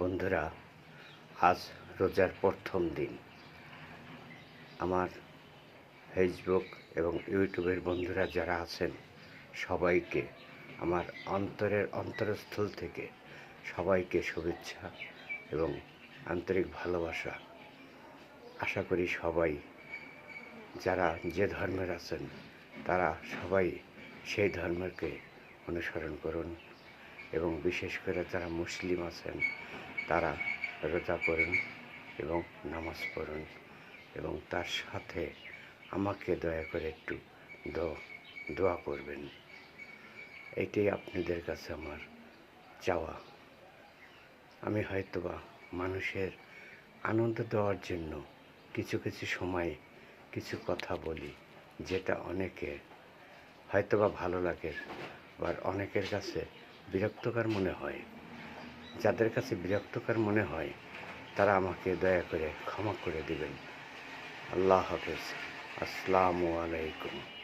বন্ধুরা, আজ রোজার প্রথম দিন। আমার ফেসবুক এবং ইউটিউবের বন্ধুরা যারা আছেন সবাইকে আমার অন্তরস্থল থেকে সবাইকে শুভেচ্ছা এবং আন্তরিক ভালোবাসা। আশা করি সবাই যারা যে ধর্মের আছেন তারা সবাই সেই ধর্মকে অনুসরণ করুন এবং বিশেষ করে যারা মুসলিম আছেন তারা রোজা করুন এবং নামাজ পড়ুন এবং তার সাথে আমাকে দয়া করে একটু দোয়া করবেন। এইটাই আপনাদের কাছে আমার চাওয়া। আমি হয়তোবা মানুষের আনন্দ দেওয়ার জন্য কিছু সময় কিছু কথা বলি, যেটা অনেকে হয়তোবা ভালো লাগে, আবার অনেকের কাছে বিরক্তকর মনে হয়। যাদের কাছে বিরক্তকর মনে হয় তারা আমাকে দয়া করে ক্ষমা করে দিবেন। আল্লাহ হাফেজ। আসসালামু আলাইকুম।